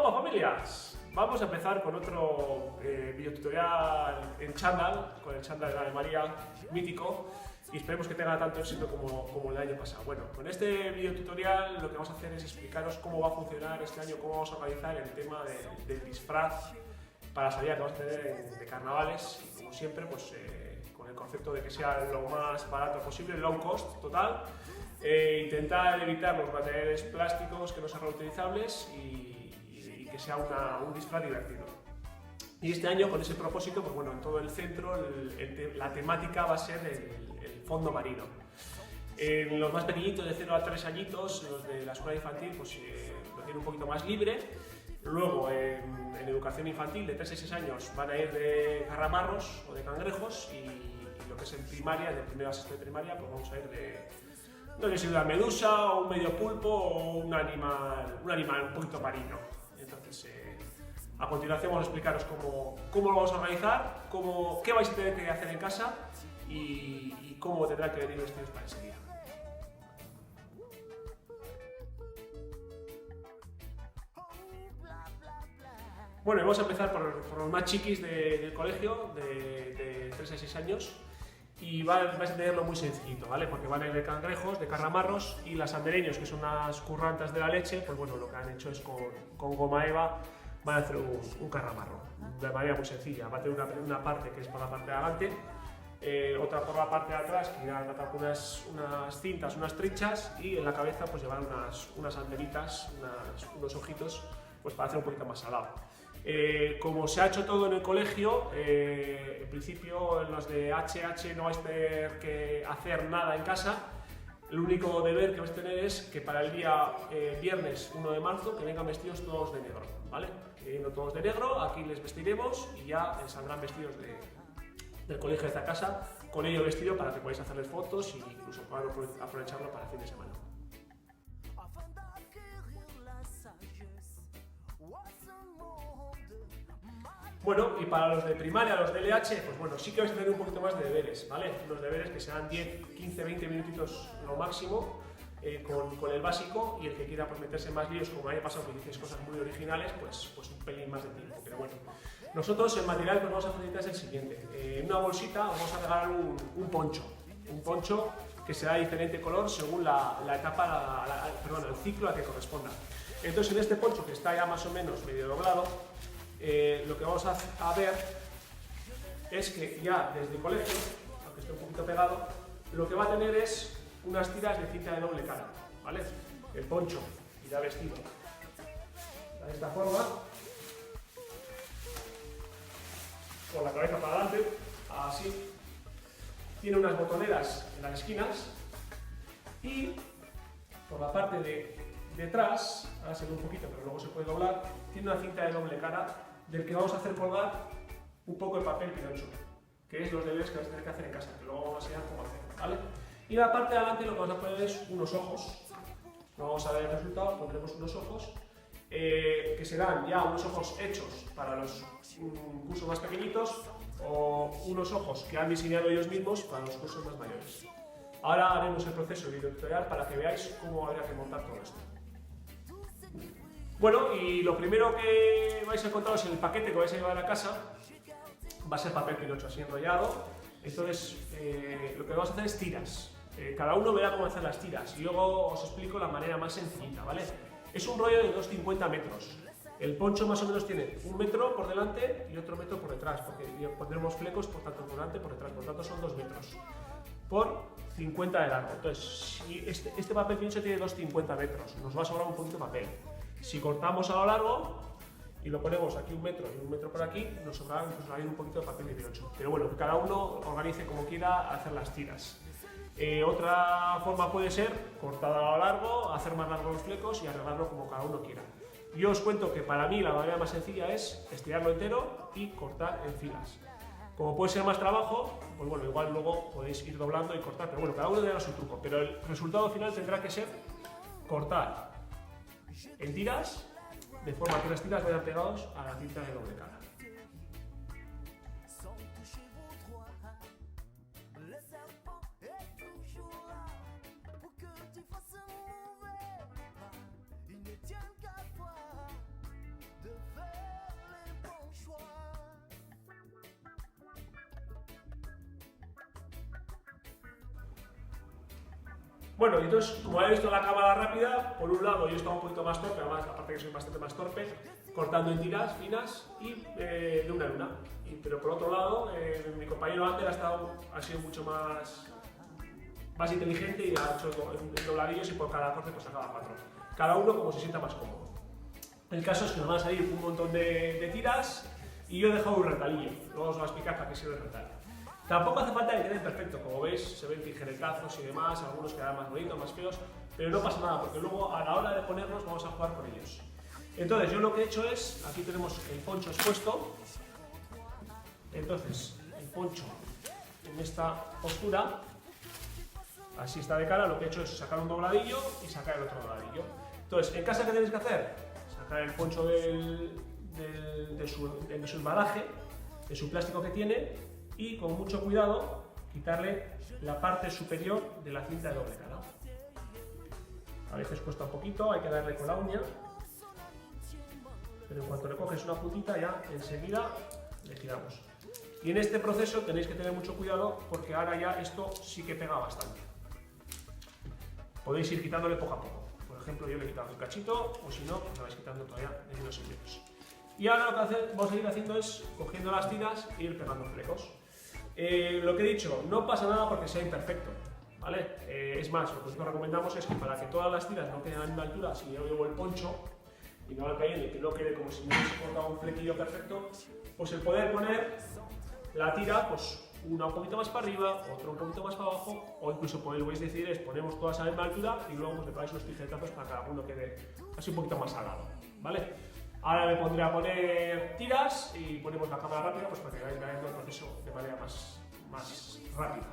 Opa familias, vamos a empezar con otro videotutorial en chándal, con el chándal de Ave María mítico, y esperemos que tenga tanto éxito como el año pasado. Bueno, con este videotutorial lo que vamos a hacer es explicaros cómo va a funcionar este año, cómo vamos a organizar el tema del disfraz para la salida que vamos a tener de carnavales, y como siempre, pues con el concepto de que sea lo más barato posible, low cost total, intentar evitar los materiales plásticos que no sean reutilizables y que sea un disfraz divertido. Y este año, con ese propósito, pues bueno, en todo el centro la temática va a ser el fondo marino. Los más pequeñitos, de 0 a 3 añitos, los de la escuela infantil, pues lo tienen un poquito más libre. Luego, en educación infantil, de 3 a 6 años, van a ir de carramarros o de cangrejos, y lo que es en primaria, de primero a sexto de primaria, pues vamos a ir de, no sé si una medusa o un medio pulpo o un animal un poquito marino. Entonces, a continuación vamos a explicaros cómo lo vamos a organizar, qué vais a tener que hacer en casa y cómo tendrán que venir vestidos para ese día. Bueno, y vamos a empezar por los más chiquis del colegio, de 3 a 6 años, y vais a tenerlo muy sencillito, ¿vale? Porque van a ir de cangrejos, de carramarros, y las andereños, que son unas currantas de la leche, pues bueno, lo que han hecho es con goma eva van a hacer un carramarro, de manera muy sencilla. Va a tener una parte que es por la parte de adelante, otra por la parte de atrás, que irán atacar unas cintas, unas trinchas, y en la cabeza pues llevar unas antenitas, unos ojitos, pues para hacer un poquito más salado. Como se ha hecho todo en el colegio, en principio en los de HH no vais a tener que hacer nada en casa. El único deber que vais a tener es que para el día viernes 1 de marzo que vengan vestidos todos de negro, ¿vale? Viniendo todos de negro, aquí les vestiremos y ya saldrán vestidos del colegio de esta casa con ello vestido para que podáis hacerles fotos e incluso poder aprovecharlo para el fin de semana. Bueno, y para los de primaria, los de LH, pues bueno, sí que vais a tener un poquito más de deberes, ¿vale? Los deberes que serán 10, 15, 20 minutitos lo máximo, con el básico, y el que quiera pues meterse más líos, como haya pasado que dices cosas muy originales, pues un pelín más de tiempo. Pero bueno, nosotros el material que os vamos a facilitar es el siguiente. En una bolsita vamos a regalar un poncho que será de diferente color según la etapa, el ciclo al que corresponda. Entonces, en este poncho, que está ya más o menos medio doblado, lo que vamos a ver es que ya desde el colegio, aunque esté un poquito pegado, lo que va a tener es unas tiras de cinta de doble cara, ¿vale? El poncho irá vestido de esta forma, con la cabeza para adelante, así. Tiene unas botoneras en las esquinas y por la parte de detrás, ahora se ve un poquito pero luego se puede doblar, tiene una cinta de doble cara del que vamos a hacer colgar un poco de papel pinocho, que es los deberes que vais a tener que hacer en casa, que luego vamos a enseñar cómo hacer, ¿vale? Y en la parte de adelante lo que vamos a poner es unos ojos. No vamos a ver el resultado, pondremos unos ojos, que serán ya unos ojos hechos para los cursos más pequeñitos o unos ojos que han diseñado ellos mismos para los cursos más mayores. Ahora haremos el proceso de videotutorial para que veáis cómo habría que montar todo esto. Bueno, y lo primero que vais a encontraros en el paquete que vais a llevar a casa va a ser papel pinocho así enrollado. Entonces, lo que vamos a hacer es tiras. Cada uno verá cómo hacer las tiras y luego os explico la manera más sencillita, ¿vale? Es un rollo de 2,50 metros. El poncho más o menos tiene 1 metro por delante y otro metro por detrás, porque pondremos flecos por tanto por delante y por detrás, por tanto son 2 metros por 50 de largo. Entonces, si este papel pinocho tiene 2,50 metros, nos va a sobrar un poquito de papel. Si cortamos a lo largo y lo ponemos aquí 1 metro y 1 metro por aquí, nos sobrará incluso un poquito de papel de pinocho. Pero bueno, que cada uno organice como quiera hacer las tiras. Otra forma puede ser cortar a lo largo, hacer más largos los flecos y arreglarlo como cada uno quiera. Yo os cuento que para mí la manera más sencilla es estirarlo entero y cortar en filas. Como puede ser más trabajo, pues bueno, igual luego podéis ir doblando y cortar, pero bueno, cada uno tendrá su truco. Pero el resultado final tendrá que ser cortar en tiras, de forma que las tiras vayan pegados a la cinta de doble cara. Bueno, entonces, como habéis visto la cámara rápida, por un lado yo estaba un poquito más torpe, además, aparte que soy bastante más torpe, cortando en tiras finas y de una en una. Pero por otro lado, mi compañero Ander ha sido mucho más inteligente y ha hecho en dobladillos y por cada corte pues sacaba 4. Cada uno como se sienta más cómodo. El caso es que nos van a salir un montón de tiras y yo he dejado un retalillo. Luego os voy a explicar para qué sirve el retal. Tampoco hace falta que queden perfectos, como veis, se ven tijeretazos y demás, algunos quedan más bonitos, más feos, pero no pasa nada, porque luego a la hora de ponerlos vamos a jugar con ellos. Entonces, yo lo que he hecho es, aquí tenemos el poncho expuesto, entonces, el poncho en esta postura, así está de cara, lo que he hecho es sacar un dobladillo y sacar el otro dobladillo. Entonces, en casa, ¿qué tenéis que hacer? Sacar el poncho de su embalaje, de su plástico que tiene, y con mucho cuidado quitarle la parte superior de la cinta de doble cara. A veces cuesta un poquito, hay que darle con la uña, pero en cuanto le coges una puntita ya enseguida le giramos. Y en este proceso tenéis que tener mucho cuidado porque ahora ya esto sí que pega bastante. Podéis ir quitándole poco a poco. Por ejemplo, yo le he quitado un cachito, o si no, pues lo vais quitando todavía en unos centímetros. Y ahora lo que vamos a ir haciendo es cogiendo las tiras e ir pegando flecos. Lo que he dicho, no pasa nada porque sea imperfecto, ¿vale? Es más, lo que os recomendamos es que para que todas las tiras no queden a la misma altura, si yo llevo el poncho y no van cayendo y que no quede como si no hubiese cortado un flequillo perfecto, pues el poder poner la tira, pues una un poquito más para arriba, otra un poquito más para abajo, o incluso podéis decidir es ponemos todas a la misma altura y luego pues le ponéis unos tijeretazos para que cada uno quede así un poquito más al lado, ¿vale? Ahora me pondré a poner tiras y ponemos la cámara rápida pues para que veáis viendo el proceso de manera más rápida.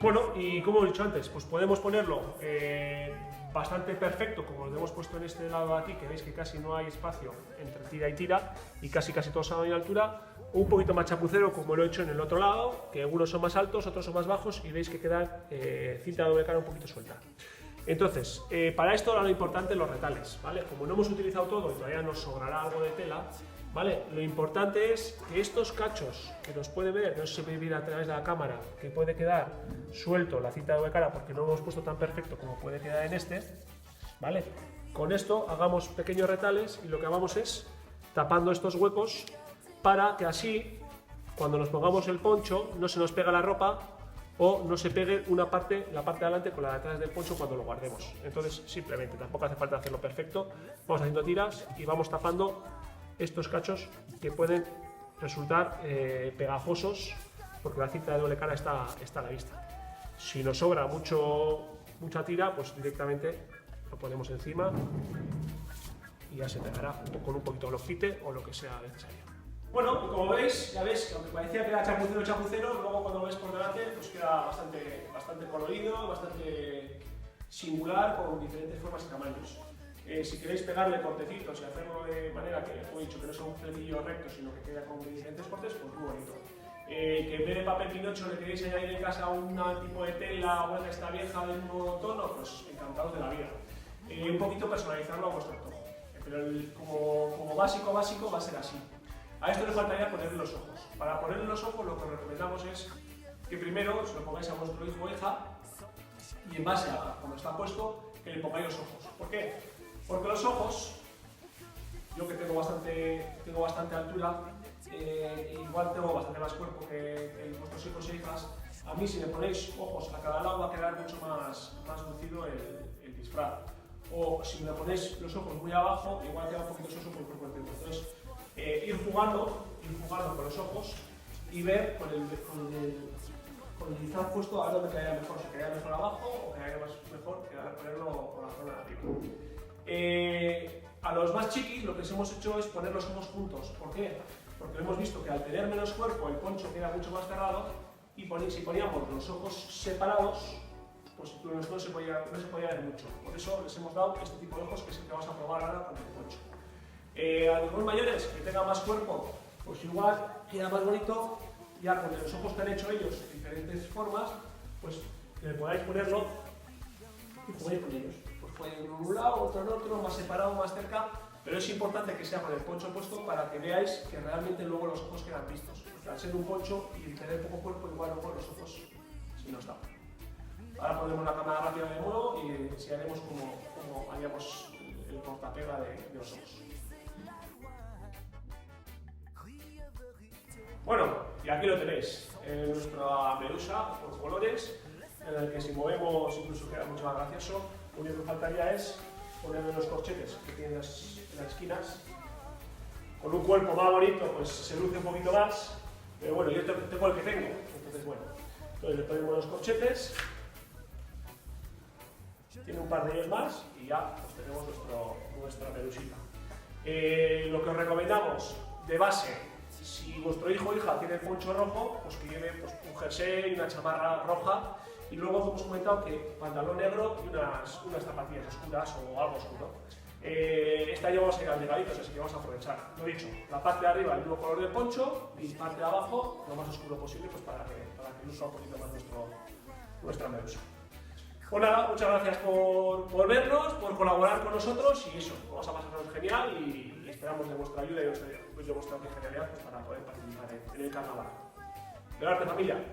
Bueno, y como he dicho antes, pues podemos ponerlo bastante perfecto, como lo hemos puesto en este lado de aquí, que veis que casi no hay espacio entre tira y tira, y casi todos a la misma altura, un poquito más chapucero, como lo he hecho en el otro lado, que algunos son más altos, otros son más bajos, y veis que queda cinta de doble cara un poquito suelta. Entonces, para esto ahora lo importante son los retales, ¿vale? Como no hemos utilizado todo y todavía nos sobrará algo de tela, ¿vale? Lo importante es que estos cachos que nos puede ver, no sé si se puede ver a través de la cámara, que puede quedar suelto la cinta de doble cara porque no lo hemos puesto tan perfecto como puede quedar en este, ¿vale? Con esto hagamos pequeños retales y lo que hagamos es tapando estos huecos para que así, cuando nos pongamos el poncho, no se nos pega la ropa o no se pegue la parte de adelante con la de atrás del poncho cuando lo guardemos. Entonces, simplemente, tampoco hace falta hacerlo perfecto, vamos haciendo tiras y vamos tapando estos cachos que pueden resultar pegajosos porque la cinta de doble cara está a la vista. Si nos sobra mucha tira, pues directamente lo ponemos encima y ya se pegará con un poquito de glofite o lo que sea necesario. Bueno, y como veis, ya veis que aunque parecía que era chapucero, luego cuando lo ves por delante pues queda bastante colorido, bastante singular, con diferentes formas y tamaños. Si queréis pegarle cortecitos y hacerlo de manera que, como he dicho, que no sea un flequillo recto, sino que quede con diferentes cortes, pues muy bonito. Que en vez de papel pinocho le queréis añadir en casa un tipo de tela o una esta vieja del mismo tono, pues encantados de la vida. Un poquito personalizarlo a vuestro antojo, pero como básico va a ser así. A esto le faltaría ponerle los ojos. Para ponerle los ojos lo que os recomendamos es que primero se lo pongáis a vuestro hijo o hija y en base a cuando está puesto, que le pongáis los ojos. ¿Por qué? Porque los ojos, yo que tengo bastante altura, igual tengo bastante más cuerpo que vuestros hijos e hijas, a mí si me ponéis ojos a cada lado va a quedar mucho más lucido el disfraz. O si me ponéis los ojos muy abajo, igual queda un poquito soso por el cuerpo entero. Entonces, ir jugando con los ojos y ver con el disfraz puesto a dónde quedaría mejor, si quedaría mejor abajo o quedaría mejor ponerlo por la zona de arriba. A los más chiquis lo que hemos hecho es poner los ojos juntos. ¿Por qué? Porque hemos visto que al tener menos cuerpo el poncho queda mucho más cerrado y si poníamos los ojos separados, pues no se podía ver mucho. Por eso les hemos dado este tipo de ojos que es el que vamos a probar ahora con el poncho. A los mayores que tengan más cuerpo, pues igual queda más bonito, ya con los ojos que han hecho ellos de diferentes formas, pues que podáis ponerlo y jugáis con ellos. Pues pueden ir en un lado, otro en otro, más separado, más cerca, Pero es importante que sea con el poncho puesto para que veáis que realmente luego los ojos quedan vistos. Porque al ser un poncho y tener poco cuerpo, igual luego los ojos se nos da. Ahora ponemos la cámara rápida de nuevo y enseñaremos cómo haríamos el cortapega de los ojos. Bueno, y aquí lo tenéis, nuestra medusa por colores, en el que si movemos incluso queda mucho más gracioso. Lo único que faltaría es ponerle los corchetes que tiene en las esquinas. Con un cuerpo más bonito pues se luce un poquito más, pero bueno, yo tengo el que tengo, entonces bueno. Entonces le ponemos los corchetes, tiene un par de ellos más y ya pues tenemos nuestra medusita. Lo que os recomendamos de base, si vuestro hijo o hija tiene el poncho rojo, pues que lleve pues, un jersey, una chamarra roja y luego hemos comentado que pantalón negro y unas zapatillas oscuras o algo oscuro. Esta ya vamos a ir al delgaditos, así que vamos a aprovechar. Lo dicho, la parte de arriba el mismo color del poncho y parte de abajo lo más oscuro posible pues para que luzca un poquito más nuestra medusa. Pues nada, muchas gracias por vernos, por colaborar con nosotros y eso, vamos a pasarnos genial y esperamos de vuestra ayuda y de vuestra genialidad pues, para poder participar en el carnaval. ¡Velarte, familia!